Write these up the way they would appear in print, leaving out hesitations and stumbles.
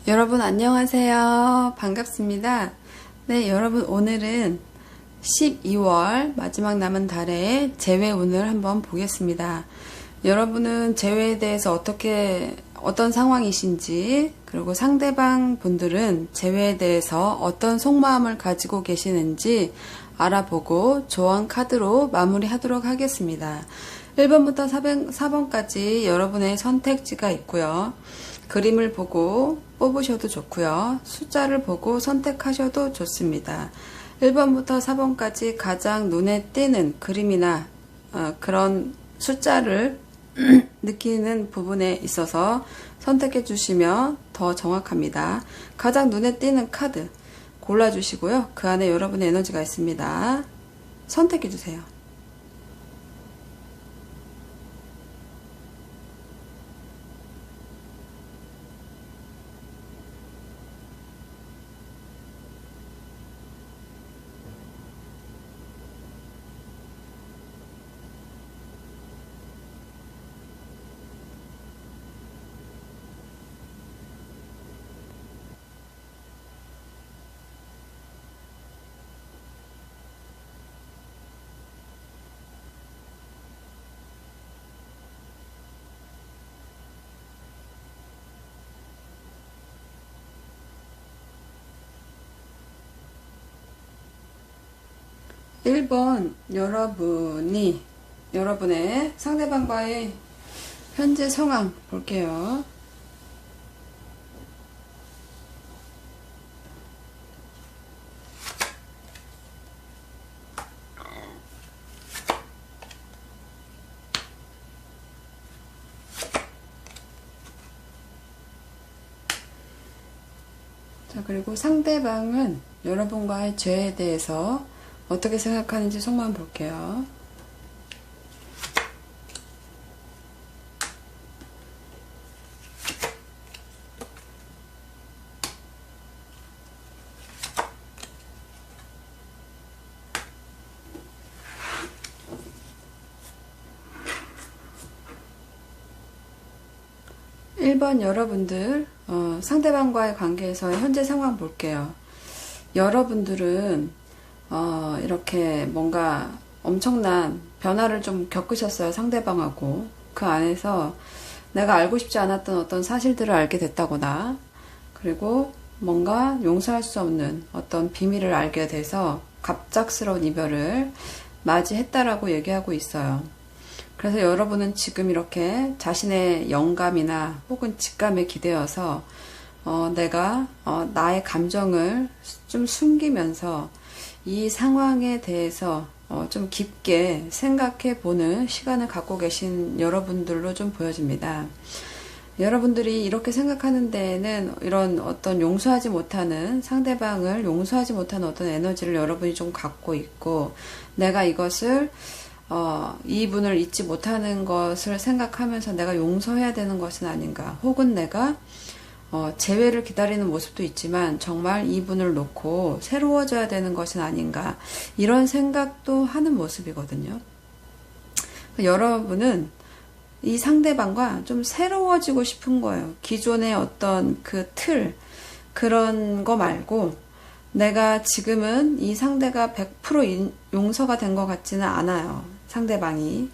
여러분 안녕하세요. 반갑습니다. 네, 여러분 오늘은 12월 마지막 남은 달의 재회운을 한번 보겠습니다. 여러분은 재회에 대해서 어떤 상황이신지, 그리고 상대방 분들은 재회에 대해서 어떤 속마음을 가지고 계시는지 알아보고 조언 카드로 마무리하도록 하겠습니다. 1번부터 4번까지 여러분의 선택지가 있고요. 그림을 보고 뽑으셔도 좋고요. 숫자를 보고 선택하셔도 좋습니다. 1번부터 4번까지 가장 눈에 띄는 그림이나 그런 숫자를 느끼는 부분에 있어서 선택해 주시면 더 정확합니다. 가장 눈에 띄는 카드 골라주시고요. 그 안에 여러분의 에너지가 있습니다. 선택해 주세요. 1번 여러분의 상대방과의 현재 상황 볼게요. 자, 그리고 상대방은 여러분과의 죄에 대해서 어떻게 생각하는지 속마음 볼게요. (1번) 여러분들 상대방과의 관계에서의 현재 상황 볼게요. 여러분들은 이렇게 뭔가 엄청난 변화를 좀 겪으셨어요. 상대방하고. 그 안에서 내가 알고 싶지 않았던 어떤 사실들을 알게 됐다거나, 그리고 뭔가 용서할 수 없는 어떤 비밀을 알게 돼서 갑작스러운 이별을 맞이했다라고 얘기하고 있어요. 그래서 여러분은 지금 이렇게 자신의 영감이나 혹은 직감에 기대어서 내가 나의 감정을 좀 숨기면서 이 상황에 대해서 좀 깊게 생각해 보는 시간을 갖고 계신 여러분들로 좀 보여집니다. 여러분들이 이렇게 생각하는 데에는 이런 어떤 용서하지 못하는, 상대방을 용서하지 못하는 어떤 에너지를 여러분이 좀 갖고 있고, 내가 이것을 이분을 잊지 못하는 것을 생각하면서 내가 용서해야 되는 것은 아닌가, 혹은 내가 재회를 기다리는 모습도 있지만 정말 이분을 놓고 새로워져야 되는 것은 아닌가, 이런 생각도 하는 모습이거든요. 여러분은 이 상대방과 좀 새로워지고 싶은 거예요. 기존의 어떤 그 틀, 그런 거 말고 내가 지금은 이 상대가 100% 용서가 된 것 같지는 않아요. 상대방이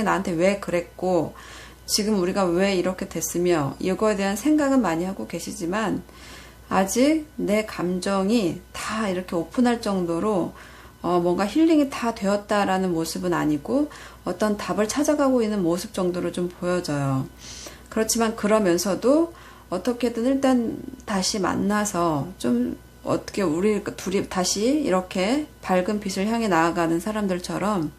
나한테 왜 그랬고 지금 우리가 왜 이렇게 됐으며, 이거에 대한 생각은 많이 하고 계시지만 아직 내 감정이 다 이렇게 오픈할 정도로 뭔가 힐링이 다 되었다라는 모습은 아니고, 어떤 답을 찾아가고 있는 모습 정도로 좀 보여져요. 그렇지만 그러면서도 어떻게든 일단 다시 만나서 좀 어떻게 우리 둘이 다시 이렇게 밝은 빛을 향해 나아가는 사람들처럼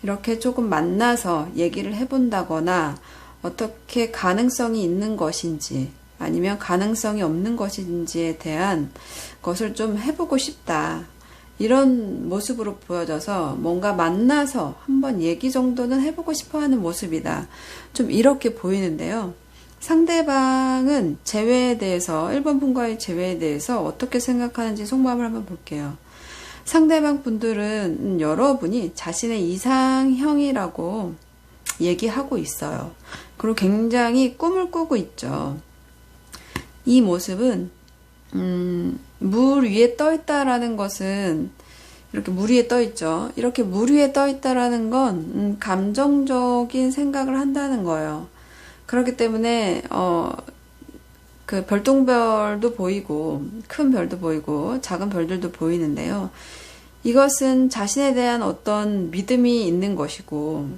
이렇게 조금 만나서 얘기를 해본다거나, 어떻게 가능성이 있는 것인지 아니면 가능성이 없는 것인지에 대한 것을 좀 해보고 싶다, 이런 모습으로 보여져서 뭔가 만나서 한번 얘기 정도는 해보고 싶어하는 모습이다, 좀 이렇게 보이는데요. 상대방은 재회에 대해서, 1번 분과의 재회에 대해서 어떻게 생각하는지 속마음을 한번 볼게요. 상대방 분들은 여러분이 자신의 이상형이라고 얘기하고 있어요. 그리고 굉장히 꿈을 꾸고 있죠. 이 모습은 물 위에 떠 있다라는 것은 이렇게 물 위에 떠 있죠. 이렇게 물 위에 떠 있다라는 건 감정적인 생각을 한다는 거예요. 그렇기 때문에 그 별똥별도 보이고 큰 별도 보이고 작은 별들도 보이는데요. 이것은 자신에 대한 어떤 믿음이 있는 것이고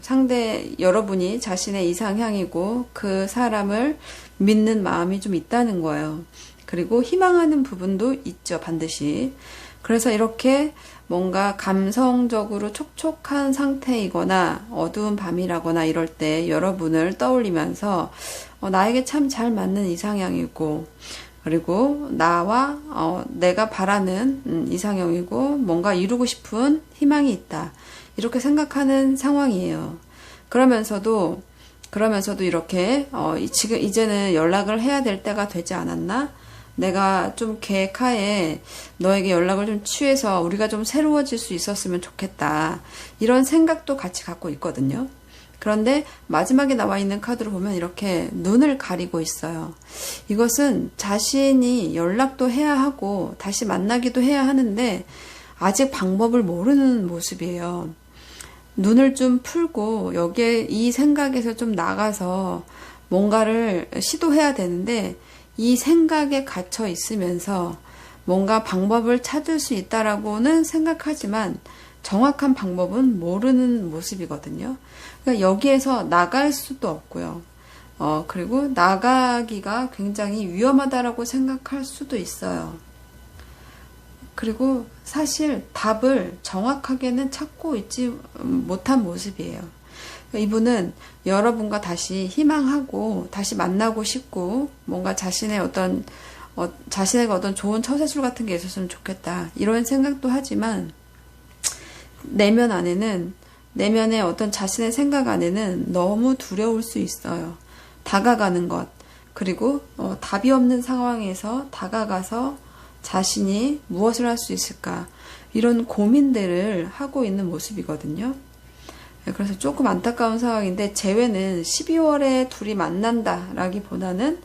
여러분이 자신의 이상향이고 그 사람을 믿는 마음이 좀 있다는 거예요. 그리고 희망하는 부분도 있죠, 반드시. 그래서 이렇게 뭔가 감성적으로 촉촉한 상태이거나 어두운 밤이라거나 이럴 때 여러분을 떠올리면서 나에게 참 잘 맞는 이상향이고 그리고 나와 내가 바라는 이상형이고 뭔가 이루고 싶은 희망이 있다. 이렇게 생각하는 상황이에요. 그러면서도 이렇게 지금 이제는 연락을 해야 될 때가 되지 않았나? 내가 좀 계획하에 너에게 연락을 좀 취해서 우리가 좀 새로워질 수 있었으면 좋겠다. 이런 생각도 같이 갖고 있거든요. 그런데 마지막에 나와 있는 카드로 보면 이렇게 눈을 가리고 있어요. 이것은 자신이 연락도 해야 하고 다시 만나기도 해야 하는데 아직 방법을 모르는 모습이에요. 눈을 좀 풀고 여기에 이 생각에서 좀 나가서 뭔가를 시도해야 되는데 이 생각에 갇혀 있으면서 뭔가 방법을 찾을 수 있다라고는 생각하지만 정확한 방법은 모르는 모습이거든요. 그러니까 여기에서 나갈 수도 없고요. 그리고 나가기가 굉장히 위험하다라고 생각할 수도 있어요. 그리고 사실 답을 정확하게는 찾고 있지 못한 모습이에요. 이분은 여러분과 다시 희망하고 다시 만나고 싶고 뭔가 자신에게 어떤 좋은 처세술 같은 게 있었으면 좋겠다. 이런 생각도 하지만 내면의 어떤 자신의 생각 안에는 너무 두려울 수 있어요. 다가가는 것. 그리고 답이 없는 상황에서 다가가서 자신이 무엇을 할 수 있을까. 이런 고민들을 하고 있는 모습이거든요. 그래서 조금 안타까운 상황인데 재회는 12월에 둘이 만난다라기보다는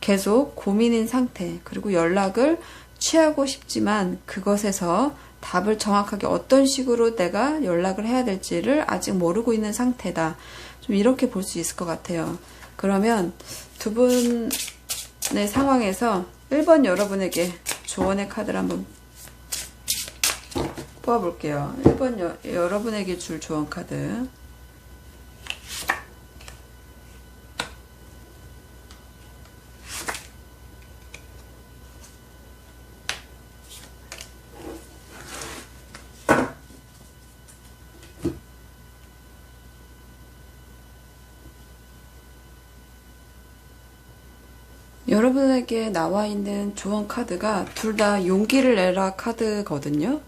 계속 고민인 상태 그리고 연락을 취하고 싶지만 그것에서 답을 정확하게 어떤 식으로 내가 연락을 해야 될지를 아직 모르고 있는 상태다. 좀 이렇게 볼 수 있을 것 같아요. 그러면 두 분의 상황에서 1번 여러분에게 조언의 카드를 한번 뽑아볼게요. 1번 여러분에게 줄 조언 카드. 여러분에게 나와 있는 조언 카드가 둘 다 용기를 내라 카드거든요.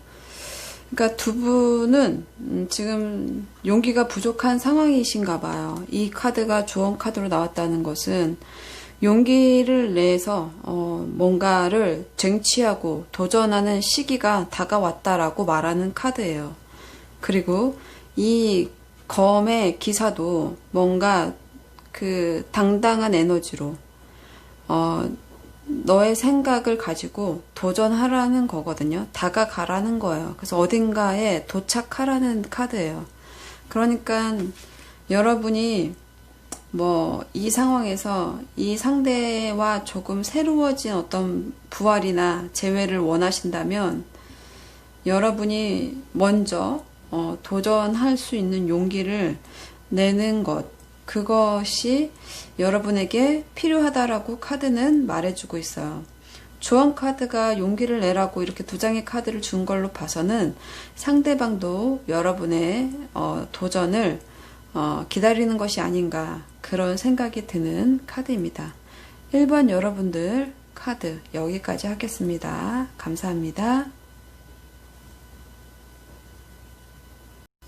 그러니까 두 분은 지금 용기가 부족한 상황이신가 봐요. 이 카드가 조언 카드로 나왔다는 것은 용기를 내서 뭔가를 쟁취하고 도전하는 시기가 다가왔다라고 말하는 카드예요. 그리고 이 검의 기사도 뭔가 그 당당한 에너지로 너의 생각을 가지고 도전하라는 거거든요. 다가가라는 거예요. 그래서 어딘가에 도착하라는 카드예요. 그러니까 여러분이 이 상황에서 이 상대와 조금 새로워진 어떤 부활이나 재회를 원하신다면 여러분이 먼저 도전할 수 있는 용기를 내는 것, 그것이 여러분에게 필요하다라고 카드는 말해주고 있어요. 조언 카드가 용기를 내라고 이렇게 두 장의 카드를 준 걸로 봐서는 상대방도 여러분의 도전을 기다리는 것이 아닌가 그런 생각이 드는 카드입니다. 1번 여러분들 카드 여기까지 하겠습니다. 감사합니다.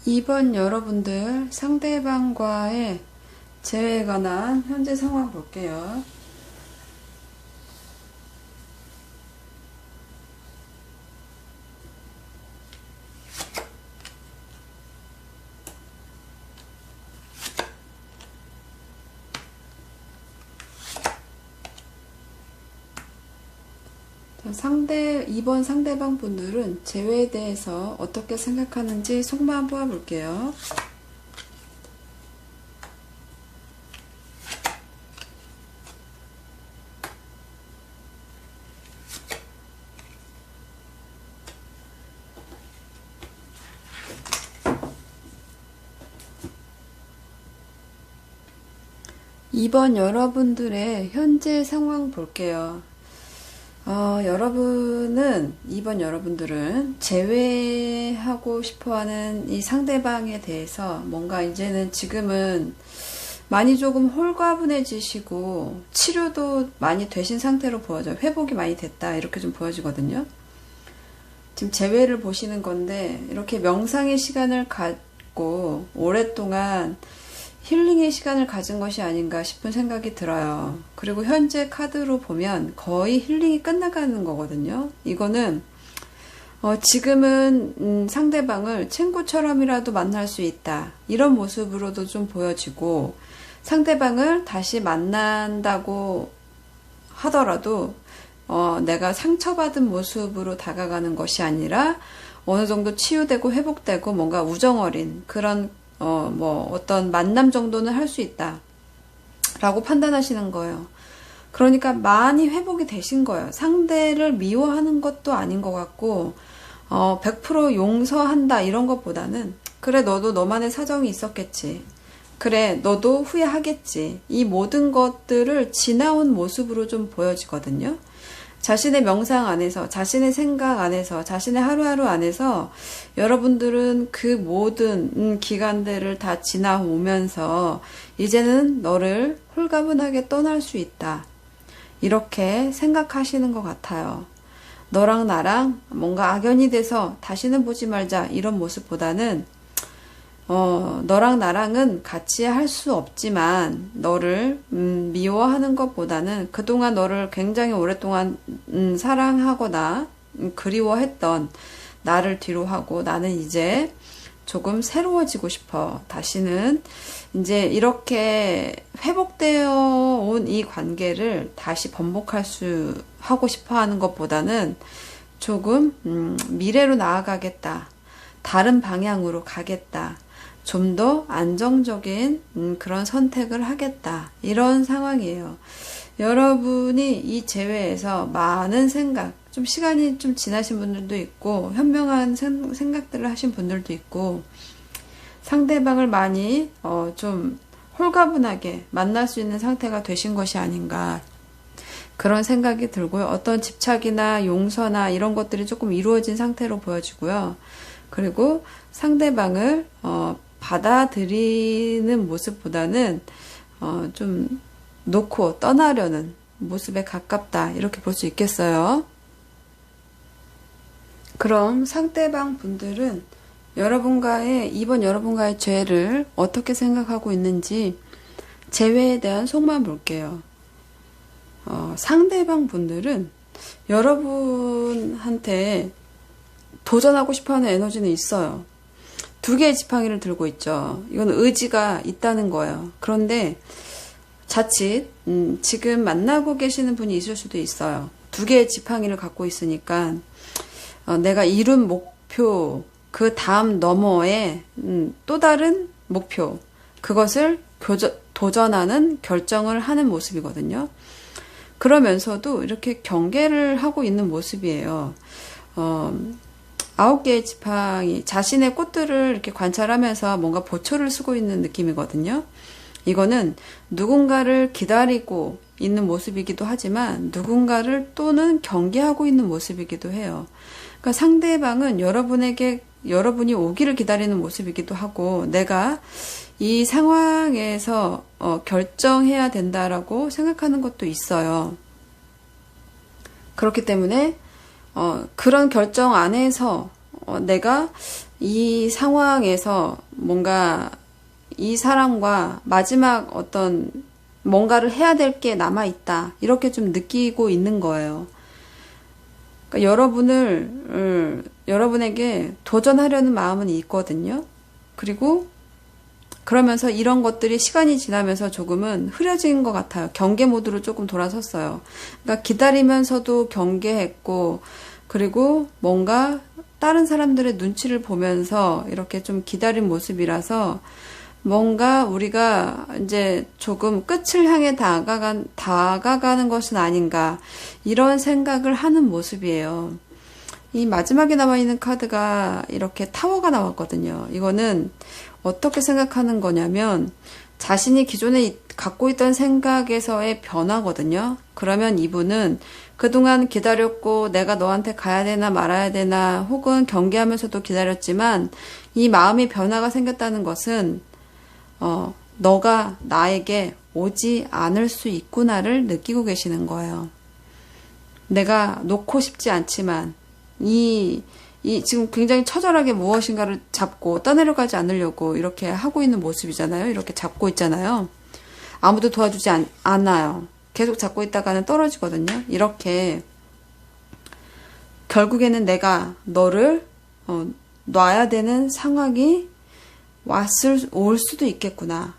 2번 여러분들 상대방과의 재회에 관한 현재 상황 볼게요. 자, 2번 상대방 분들은 재회에 대해서 어떻게 생각하는지 속마음 보아볼게요. 2번 여러분들의 현재 상황 볼게요. 2번 여러분들은 재회하고 싶어하는 이 상대방에 대해서 뭔가 이제는 지금은 많이 조금 홀가분해지시고 치료도 많이 되신 상태로 보여져요. 회복이 많이 됐다 이렇게 좀 보여지거든요. 지금 재회를 보시는 건데 이렇게 명상의 시간을 갖고 오랫동안 힐링의 시간을 가진 것이 아닌가 싶은 생각이 들어요. 그리고 현재 카드로 보면 거의 힐링이 끝나가는 거거든요. 이거는 지금은 상대방을 친구처럼이라도 만날 수 있다. 이런 모습으로도 좀 보여지고 상대방을 다시 만난다고 하더라도 내가 상처받은 모습으로 다가가는 것이 아니라 어느 정도 치유되고 회복되고 뭔가 우정어린 그런 어떤 만남 정도는 할 수 있다. 라고 판단하시는 거예요. 그러니까 많이 회복이 되신 거예요. 상대를 미워하는 것도 아닌 것 같고, 100% 용서한다 이런 것보다는, 그래, 너도 너만의 사정이 있었겠지. 그래, 너도 후회하겠지. 이 모든 것들을 지나온 모습으로 좀 보여지거든요. 자신의 명상 안에서, 자신의 생각 안에서, 자신의 하루하루 안에서 여러분들은 그 모든 기간들을 다 지나오면서 이제는 너를 홀가분하게 떠날 수 있다. 이렇게 생각하시는 것 같아요. 너랑 나랑 뭔가 악연이 돼서 다시는 보지 말자 이런 모습보다는 너랑 나랑은 같이 할 수 없지만 너를 미워하는 것보다는 그동안 너를 굉장히 오랫동안 사랑하거나 그리워했던 나를 뒤로 하고 나는 이제 조금 새로워지고 싶어. 다시는 이제 이렇게 회복되어 온 이 관계를 다시 하고 싶어 하는 것보다는 조금 미래로 나아가겠다. 다른 방향으로 가겠다. 좀 더 안정적인 그런 선택을 하겠다. 이런 상황이에요. 여러분이 이 재회에서 많은 생각, 좀 시간이 좀 지나신 분들도 있고 현명한 생각들을 하신 분들도 있고 상대방을 많이 좀 홀가분하게 만날 수 있는 상태가 되신 것이 아닌가 그런 생각이 들고요. 어떤 집착이나 용서나 이런 것들이 조금 이루어진 상태로 보여지고요. 그리고 상대방을 받아들이는 모습보다는 좀 놓고 떠나려는 모습에 가깝다 이렇게 볼 수 있겠어요. 그럼 상대방 분들은 이번 여러분과의 죄를 어떻게 생각하고 있는지 재회에 대한 속만 볼게요. 상대방 분들은 여러분한테 도전하고 싶어하는 에너지는 있어요. 두 개의 지팡이를 들고 있죠. 이건 의지가 있다는 거예요. 그런데 자칫 지금 만나고 계시는 분이 있을 수도 있어요. 두 개의 지팡이를 갖고 있으니까 내가 이룬 목표 그 다음 너머에 또 다른 목표 그것을 도전하는 결정을 하는 모습이거든요. 그러면서도 이렇게 경계를 하고 있는 모습이에요. 9개의 지팡이, 자신의 꽃들을 이렇게 관찰하면서 뭔가 보초를 쓰고 있는 느낌이거든요. 이거는 누군가를 기다리고 있는 모습이기도 하지만 누군가를 또는 경계하고 있는 모습이기도 해요. 그러니까 상대방은 여러분이 오기를 기다리는 모습이기도 하고 내가 이 상황에서 결정해야 된다라고 생각하는 것도 있어요. 그렇기 때문에 그런 결정 안에서 내가 이 상황에서 뭔가 이 사람과 마지막 어떤 뭔가를 해야 될 게 남아있다. 이렇게 좀 느끼고 있는 거예요. 그러니까 여러분에게 도전하려는 마음은 있거든요. 그리고 그러면서 이런 것들이 시간이 지나면서 조금은 흐려진 것 같아요. 경계 모드로 조금 돌아섰어요. 그러니까 기다리면서도 경계했고, 그리고 뭔가 다른 사람들의 눈치를 보면서 이렇게 좀 기다린 모습이라서 뭔가 우리가 이제 조금 끝을 향해 다가가는 것은 아닌가, 이런 생각을 하는 모습이에요. 이 마지막에 나와 있는 카드가 이렇게 타워가 나왔거든요. 이거는 어떻게 생각하는 거냐면 자신이 기존에 갖고 있던 생각에서의 변화거든요. 그러면 이분은 그동안 기다렸고 내가 너한테 가야 되나 말아야 되나 혹은 경계하면서도 기다렸지만 이 마음의 변화가 생겼다는 것은 너가 나에게 오지 않을 수 있구나를 느끼고 계시는 거예요. 내가 놓고 싶지 않지만 지금 굉장히 처절하게 무엇인가를 잡고 떠내려가지 않으려고 이렇게 하고 있는 모습이잖아요. 이렇게 잡고 있잖아요. 아무도 도와주지 않아요. 계속 잡고 있다가는 떨어지거든요. 이렇게 결국에는 내가 너를 놔야 되는 상황이 올 수도 있겠구나.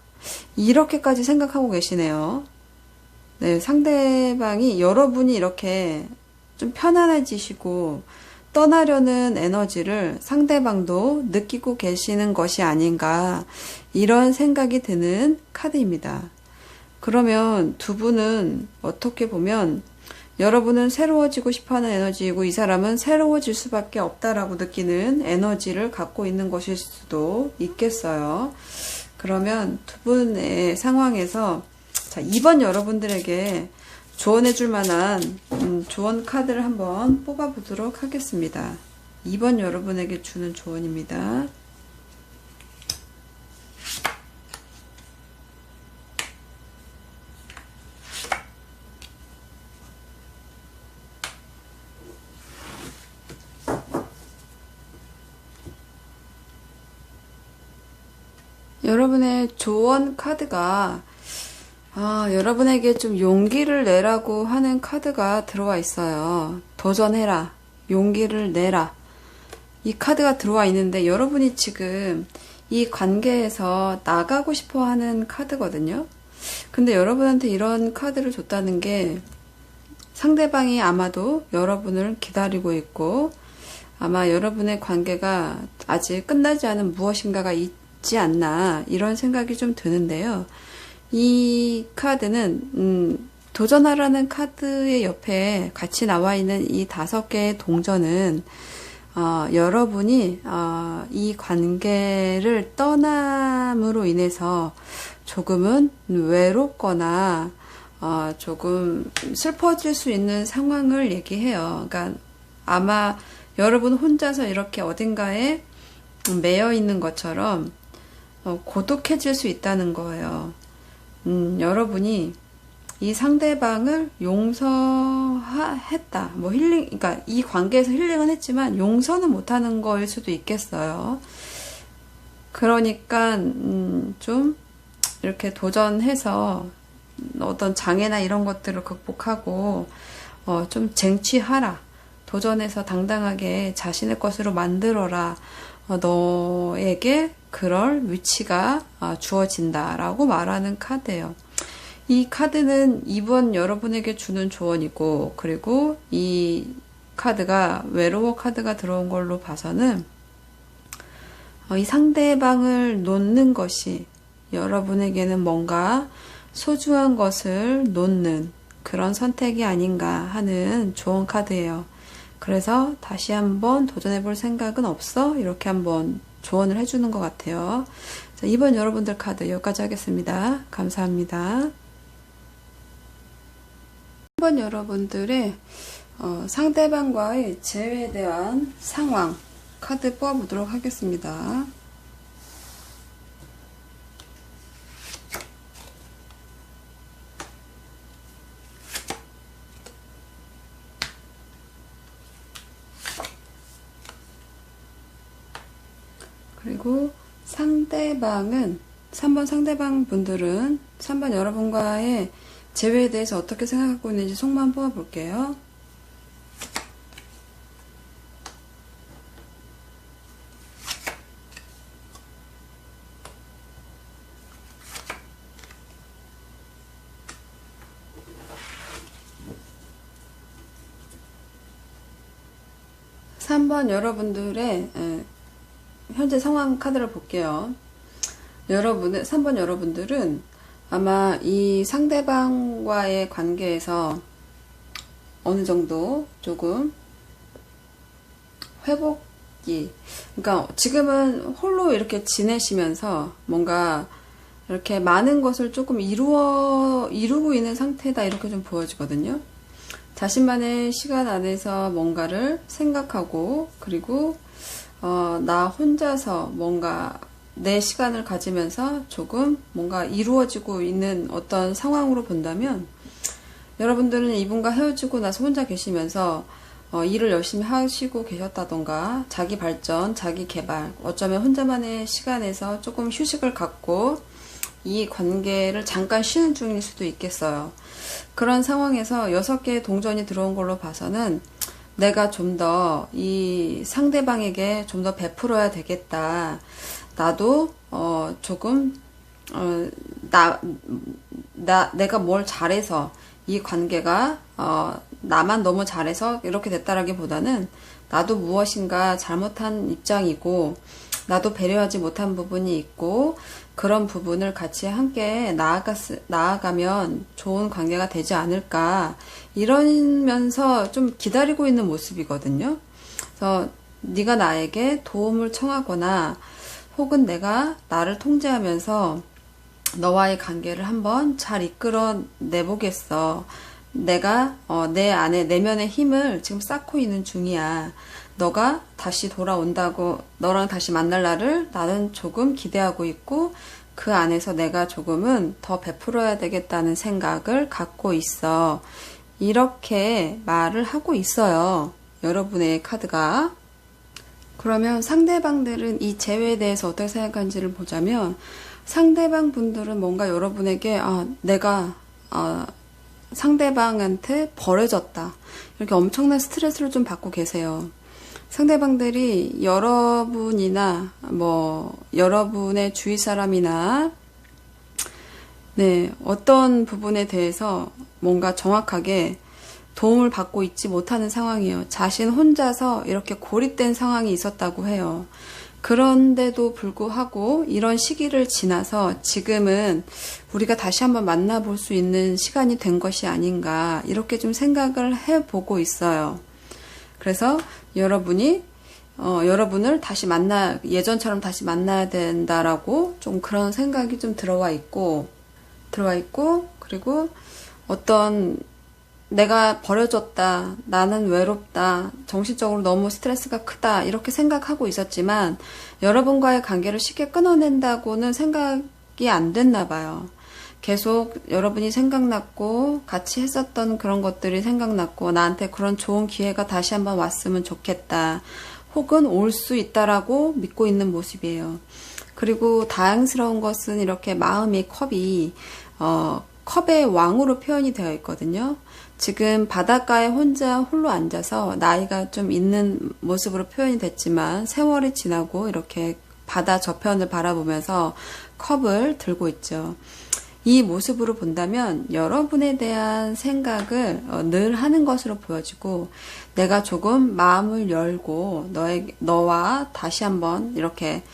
이렇게까지 생각하고 계시네요. 네, 상대방이 여러분이 이렇게 좀 편안해지시고 떠나려는 에너지를 상대방도 느끼고 계시는 것이 아닌가, 이런 생각이 드는 카드입니다. 그러면 두 분은 어떻게 보면 여러분은 새로워지고 싶어하는 에너지이고 이 사람은 새로워질 수밖에 없다라고 느끼는 에너지를 갖고 있는 것일 수도 있겠어요. 그러면 두 분의 상황에서 자, 이번 여러분들에게 조언해 줄 만한 조언 카드를 한번 뽑아 보도록 하겠습니다. 이번 여러분에게 주는 조언입니다. 여러분의 조언 카드가 여러분에게 좀 용기를 내라고 하는 카드가 들어와 있어요. 도전해라. 용기를 내라. 이 카드가 들어와 있는데 여러분이 지금 이 관계에서 나가고 싶어 하는 카드거든요. 근데 여러분한테 이런 카드를 줬다는 게 상대방이 아마도 여러분을 기다리고 있고 아마 여러분의 관계가 아직 끝나지 않은 무엇인가가 있지 않나, 이런 생각이 좀 드는데요. 이 카드는 도전하라는 카드의 옆에 같이 나와 있는 이 5개의 동전은 여러분이 이 관계를 떠남으로 인해서 조금은 외롭거나 조금 슬퍼질 수 있는 상황을 얘기해요. 그러니까 아마 여러분 혼자서 이렇게 어딘가에 매여 있는 것처럼 고독해질 수 있다는 거예요. 여러분이 이 상대방을 용서했다. 뭐 그러니까 이 관계에서 힐링은 했지만 용서는 못하는 거일 수도 있겠어요. 그러니까 좀 이렇게 도전해서 어떤 장애나 이런 것들을 극복하고 좀 쟁취하라. 도전해서 당당하게 자신의 것으로 만들어라. 너에게 그럴 위치가 주어진다라고 말하는 카드예요. 이 카드는 이번 여러분에게 주는 조언이고, 그리고 이 카드가 외로워 카드가 들어온 걸로 봐서는 이 상대방을 놓는 것이 여러분에게는 뭔가 소중한 것을 놓는 그런 선택이 아닌가 하는 좋은 카드예요. 그래서 다시 한번 도전해볼 생각은 없어? 이렇게 한번 조언을 해주는 것 같아요. 자, 이번 여러분들 카드 여기까지 하겠습니다. 감사합니다. 이번 여러분들의 상대방과의 재회에 대한 상황 카드 뽑아보도록 하겠습니다. 그리고 3번 상대방 분들은 3번 여러분과의 재회에 대해서 어떻게 생각하고 있는지 속마음 뽑아볼게요. 3번 여러분들의 현재 상황 카드를 볼게요. 3번 여러분들은 아마 이 상대방과의 관계에서 어느 정도 조금 회복이, 그러니까 지금은 홀로 이렇게 지내시면서 뭔가 이렇게 많은 것을 조금 이루고 있는 상태다, 이렇게 좀 보여지거든요. 자신만의 시간 안에서 뭔가를 생각하고, 그리고 나 혼자서 뭔가 내 시간을 가지면서 조금 뭔가 이루어지고 있는 어떤 상황으로 본다면, 여러분들은 이분과 헤어지고 나서 혼자 계시면서 일을 열심히 하시고 계셨다던가, 자기 발전, 자기 개발, 어쩌면 혼자만의 시간에서 조금 휴식을 갖고 이 관계를 잠깐 쉬는 중일 수도 있겠어요. 그런 상황에서 6개의 동전이 들어온 걸로 봐서는 내가 좀 더 이 상대방에게 좀 더 베풀어야 되겠다. 나도 조금 내가 뭘 잘해서 이 관계가 나만 너무 잘해서 이렇게 됐다라기보다는 나도 무엇인가 잘못한 입장이고, 나도 배려하지 못한 부분이 있고, 그런 부분을 같이 함께 나아가면 좋은 관계가 되지 않을까, 이러면서 좀 기다리고 있는 모습이거든요. 그래서 네가 나에게 도움을 청하거나, 혹은 내가 나를 통제하면서 너와의 관계를 한번 잘 이끌어 내보겠어. 내가 내 안에 내면의 힘을 지금 쌓고 있는 중이야. 너가 다시 돌아온다고, 너랑 다시 만날 날을 나는 조금 기대하고 있고, 그 안에서 내가 조금은 더 베풀어야 되겠다는 생각을 갖고 있어. 이렇게 말을 하고 있어요. 여러분의 카드가. 그러면 상대방들은 이 재회에 대해서 어떻게 생각하는지를 보자면, 상대방 분들은 뭔가 여러분에게 내가 상대방한테 버려졌다, 이렇게 엄청난 스트레스를 좀 받고 계세요. 상대방들이 여러분이나 여러분의 주위 사람이나 어떤 부분에 대해서 뭔가 정확하게 도움을 받고 있지 못하는 상황이에요. 자신 혼자서 이렇게 고립된 상황이 있었다고 해요. 그런데도 불구하고 이런 시기를 지나서 지금은 우리가 다시 한번 만나볼 수 있는 시간이 된 것이 아닌가, 이렇게 좀 생각을 해보고 있어요. 그래서 여러분을 다시 예전처럼 다시 만나야 된다라고 좀 그런 생각이 좀 들어와 있고, 그리고 어떤 내가 버려졌다, 나는 외롭다, 정신적으로 너무 스트레스가 크다, 이렇게 생각하고 있었지만 여러분과의 관계를 쉽게 끊어낸다고는 생각이 안 됐나 봐요. 계속 여러분이 생각났고, 같이 했었던 그런 것들이 생각났고, 나한테 그런 좋은 기회가 다시 한번 왔으면 좋겠다, 혹은 올 수 있다라고 믿고 있는 모습이에요. 그리고 다행스러운 것은 이렇게 마음의 컵이 컵의 왕으로 표현이 되어 있거든요. 지금 바닷가에 홀로 앉아서 나이가 좀 있는 모습으로 표현이 됐지만, 세월이 지나고 이렇게 바다 저편을 바라보면서 컵을 들고 있죠. 이 모습으로 본다면 여러분에 대한 생각을 늘 하는 것으로 보여지고, 내가 조금 마음을 열고 너와 다시 한번 이렇게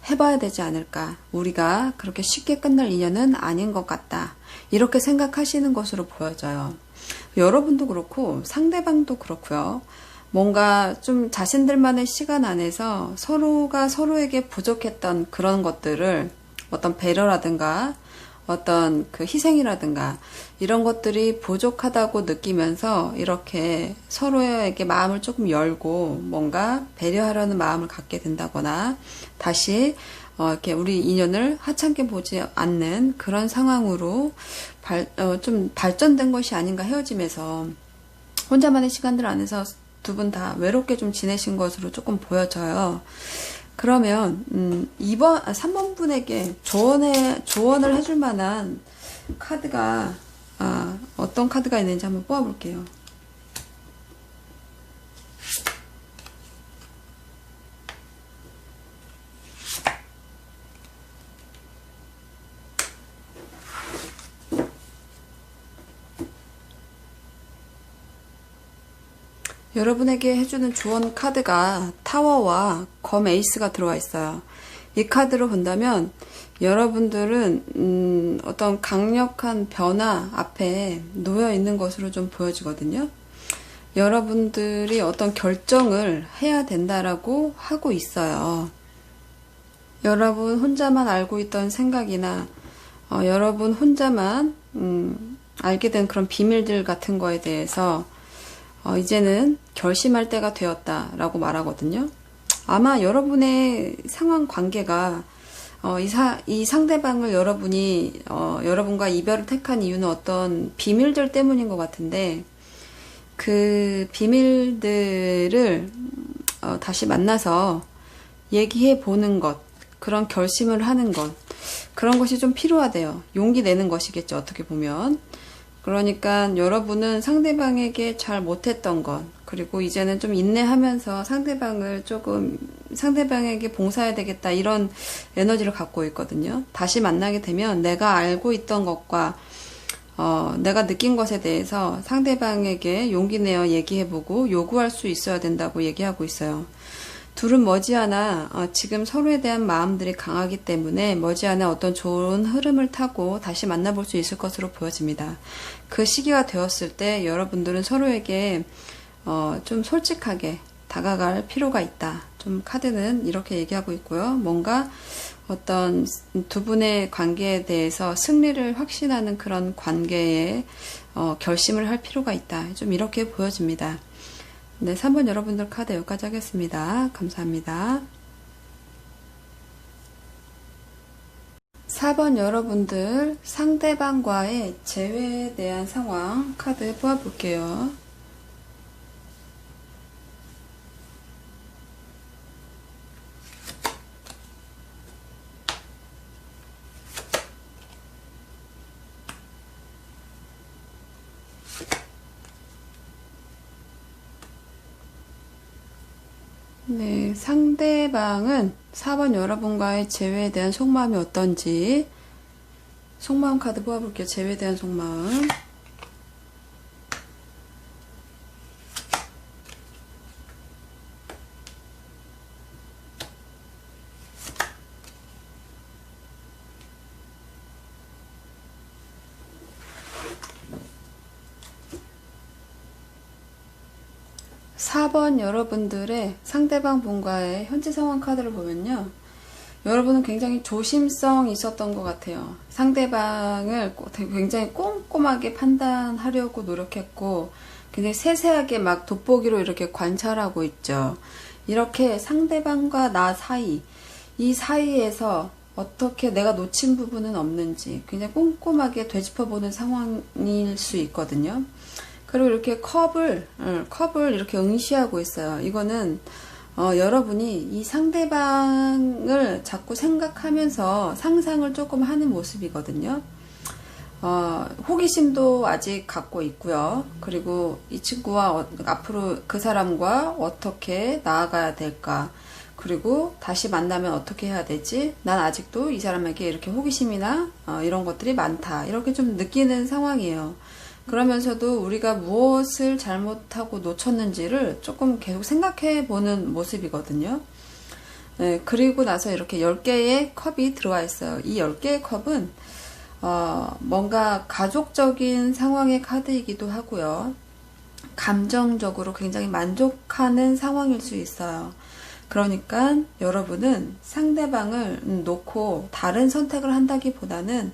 해봐야 되지 않을까, 우리가 그렇게 쉽게 끝날 인연은 아닌 것 같다, 이렇게 생각하시는 것으로 보여져요. 여러분도 그렇고 상대방도 그렇고요. 뭔가 좀 자신들만의 시간 안에서 서로가 서로에게 부족했던 그런 것들을, 어떤 배려라든가 어떤 그 희생이라든가 이런 것들이 부족하다고 느끼면서 이렇게 서로에게 마음을 조금 열고 뭔가 배려하려는 마음을 갖게 된다거나, 다시 이렇게 우리 인연을 하찮게 보지 않는 그런 상황으로 좀 발전된 것이 아닌가, 헤어짐에서. 혼자만의 시간들 안에서 두 분 다 외롭게 좀 지내신 것으로 조금 보여져요. 그러면 3번 분에게 조언을 해줄 만한 카드가 어떤 카드가 있는지 한번 뽑아볼게요. 여러분에게 해주는 조언 카드가 타워와 검 에이스가 들어와 있어요. 이 카드로 본다면 여러분들은 어떤 강력한 변화 앞에 놓여 있는 것으로 좀 보여지거든요. 여러분들이 어떤 결정을 해야 된다라고 하고 있어요. 여러분 혼자만 알고 있던 생각이나 여러분 혼자만 알게 된 그런 비밀들 같은 거에 대해서 이제는 결심할 때가 되었다라고 말하거든요. 아마 여러분의 상황 관계가 이 상대방을 여러분과 이별을 택한 이유는 어떤 비밀들 때문인 것 같은데, 그 비밀들을 다시 만나서 얘기해 보는 것, 그런 결심을 하는 것, 그런 것이 좀 필요하대요. 용기 내는 것이겠죠, 어떻게 보면. 그러니까 여러분은 상대방에게 잘 못했던 것, 그리고 이제는 좀 인내하면서 상대방에게 봉사해야 되겠다, 이런 에너지를 갖고 있거든요. 다시 만나게 되면 내가 알고 있던 것과 내가 느낀 것에 대해서 상대방에게 용기 내어 얘기해보고 요구할 수 있어야 된다고 얘기하고 있어요. 둘은 머지않아 지금 서로에 대한 마음들이 강하기 때문에 머지않아 어떤 좋은 흐름을 타고 다시 만나볼 수 있을 것으로 보여집니다. 그 시기가 되었을 때 여러분들은 서로에게 좀 솔직하게 다가갈 필요가 있다. 좀 카드는 이렇게 얘기하고 있고요. 뭔가 어떤 두 분의 관계에 대해서 승리를 확신하는 그런 관계에 결심을 할 필요가 있다. 좀 이렇게 보여집니다. 네, 3번 여러분들 카드 여기까지 하겠습니다. 감사합니다. 4번 여러분들 상대방과의 재회에 대한 상황 카드 뽑아볼게요. 네, 상대방은 4번 여러분과의 재회에 대한 속마음이 어떤지 속마음 카드 뽑아볼게요. 재회에 대한 속마음. 사 번 여러분들의 상대방 분과의 현재 상황 카드를 보면요. 여러분은 굉장히 조심성이 있었던 것 같아요. 상대방을 굉장히 꼼꼼하게 판단하려고 노력했고, 굉장히 세세하게 막 돋보기로 이렇게 관찰하고 있죠. 이렇게 상대방과 나 사이, 이 사이에서 어떻게 내가 놓친 부분은 없는지 굉장히 꼼꼼하게 되짚어보는 상황일 수 있거든요. 그리고 이렇게 컵을 이렇게 응시하고 있어요. 이거는 여러분이 이 상대방을 자꾸 생각하면서 상상을 조금 하는 모습이거든요. 호기심도 아직 갖고 있고요. 그리고 이 친구와 앞으로 그 사람과 어떻게 나아가야 될까? 그리고 다시 만나면 어떻게 해야 되지? 난 아직도 이 사람에게 이렇게 호기심이나 이런 것들이 많다. 이렇게 좀 느끼는 상황이에요. 그러면서도 우리가 무엇을 잘못하고 놓쳤는지를 조금 계속 생각해 보는 모습이거든요. 네, 그리고 나서 이렇게 10개의 컵이 들어와 있어요. 이 10개의 컵은 뭔가 가족적인 상황의 카드이기도 하고요. 감정적으로 굉장히 만족하는 상황일 수 있어요. 그러니까 여러분은 상대방을 놓고 다른 선택을 한다기보다는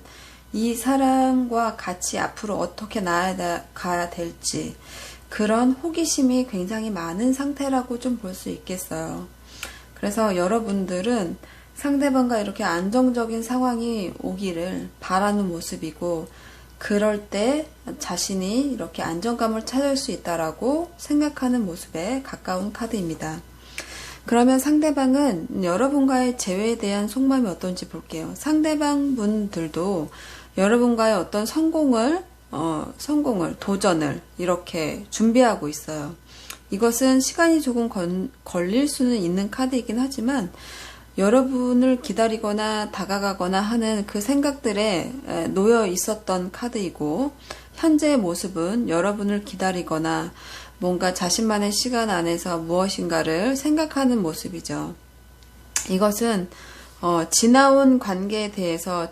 이 사람과 같이 앞으로 어떻게 나아가야 될지 그런 호기심이 굉장히 많은 상태라고 좀 볼 수 있겠어요. 그래서 여러분들은 상대방과 이렇게 안정적인 상황이 오기를 바라는 모습이고, 그럴 때 자신이 이렇게 안정감을 찾을 수 있다라고 생각하는 모습에 가까운 카드입니다. 그러면 상대방은 여러분과의 재회에 대한 속마음이 어떤지 볼게요. 상대방 분들도 여러분과의 어떤 도전을 이렇게 준비하고 있어요. 이것은 시간이 조금 걸릴 수는 있는 카드이긴 하지만 여러분을 기다리거나 다가가거나 하는 그 생각들에 놓여 있었던 카드이고, 현재의 모습은 여러분을 기다리거나 뭔가 자신만의 시간 안에서 무엇인가를 생각하는 모습이죠. 이것은 지나온 관계에 대해서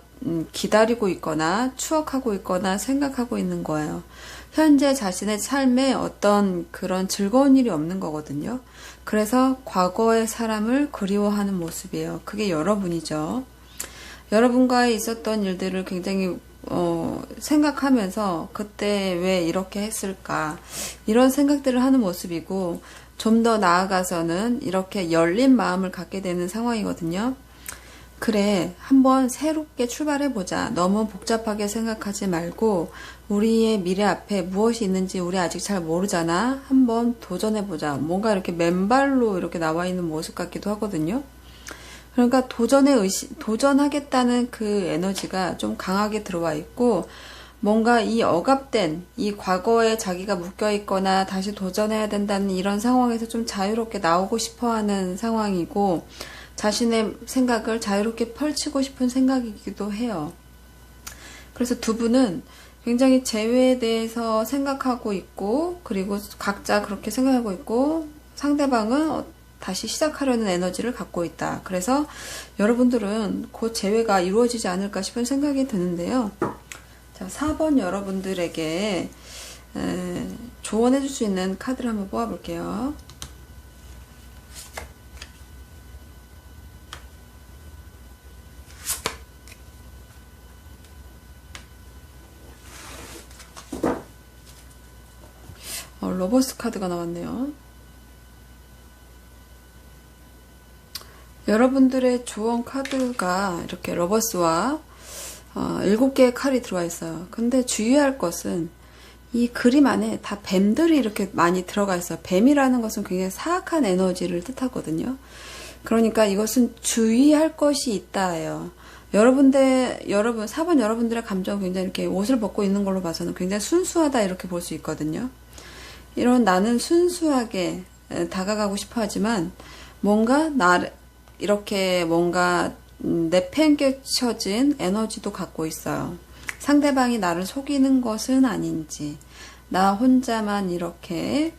기다리고 있거나 추억하고 있거나 생각하고 있는 거예요. 현재 자신의 삶에 어떤 그런 즐거운 일이 없는 거거든요. 그래서 과거의 사람을 그리워하는 모습이에요. 그게 여러분이죠. 여러분과의 있었던 일들을 굉장히 생각하면서 그때 왜 이렇게 했을까 이런 생각들을 하는 모습이고, 좀 더 나아가서는 이렇게 열린 마음을 갖게 되는 상황이거든요. 그래, 한번 새롭게 출발해보자. 너무 복잡하게 생각하지 말고 우리의 미래 앞에 무엇이 있는지 우리 아직 잘 모르잖아. 한번 도전해보자. 뭔가 이렇게 맨발로 이렇게 나와 있는 모습 같기도 하거든요. 그러니까 도전하겠다는 그 에너지가 좀 강하게 들어와 있고, 뭔가 이 억압된 이 과거에 자기가 묶여 있거나 다시 도전해야 된다는 이런 상황에서 좀 자유롭게 나오고 싶어 하는 상황이고, 자신의 생각을 자유롭게 펼치고 싶은 생각이기도 해요. 그래서 두 분은 굉장히 재회에 대해서 생각하고 있고, 그리고 각자 그렇게 생각하고 있고, 상대방은 다시 시작하려는 에너지를 갖고 있다. 그래서 여러분들은 곧 재회가 이루어지지 않을까 싶은 생각이 드는데요. 자, 4번 여러분들에게 조언해 줄 수 있는 카드를 한번 뽑아볼게요. 러버스 카드가 나왔네요. 여러분들의 조언 카드가 이렇게 러버스와 7개의 칼이 들어와 있어요. 근데 주의할 것은 이 그림 안에 다 뱀들이 이렇게 많이 들어가 있어요. 뱀이라는 것은 굉장히 사악한 에너지를 뜻하거든요. 그러니까 이것은 주의할 것이 있다예요. 4번 여러분들의 감정은 굉장히 이렇게 옷을 벗고 있는 걸로 봐서는 굉장히 순수하다 이렇게 볼 수 있거든요. 이런 나는 순수하게 다가가고 싶어 하지만 뭔가 이렇게 뭔가 내팽개쳐진 에너지도 갖고 있어요. 상대방이 나를 속이는 것은 아닌지, 나 혼자만 이렇게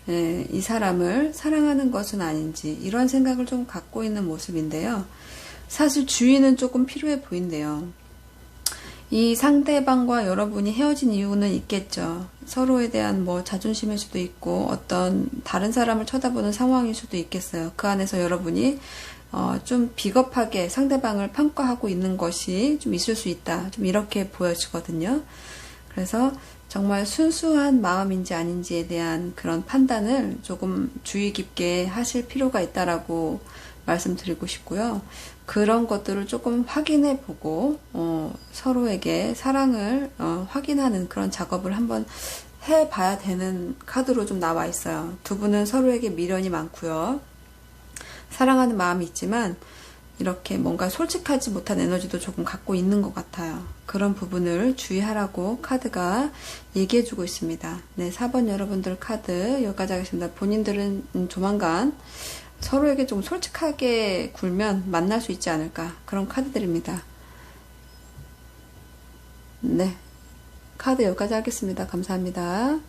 이 사람을 사랑하는 것은 아닌지, 이런 생각을 좀 갖고 있는 모습인데요. 사실 주의는 조금 필요해 보인대요. 이 상대방과 여러분이 헤어진 이유는 있겠죠. 서로에 대한 뭐 자존심일 수도 있고 어떤 다른 사람을 쳐다보는 상황일 수도 있겠어요. 그 안에서 여러분이 좀 비겁하게 상대방을 평가하고 있는 것이 좀 있을 수 있다. 좀 이렇게 보여지거든요. 그래서 정말 순수한 마음인지 아닌지에 대한 그런 판단을 조금 주의 깊게 하실 필요가 있다라고 말씀드리고 싶고요. 그런 것들을 조금 확인해 보고 서로에게 사랑을 확인하는 그런 작업을 한번 해봐야 되는 카드로 좀 나와 있어요. 두 분은 서로에게 미련이 많고요. 사랑하는 마음이 있지만 이렇게 뭔가 솔직하지 못한 에너지도 조금 갖고 있는 것 같아요. 그런 부분을 주의하라고 카드가 얘기해주고 있습니다. 네, 4번 여러분들 카드 여기까지 하겠습니다. 본인들은 조만간 서로에게 좀 솔직하게 굴면 만날 수 있지 않을까, 그런 카드들입니다. 네, 카드 여기까지 하겠습니다. 감사합니다.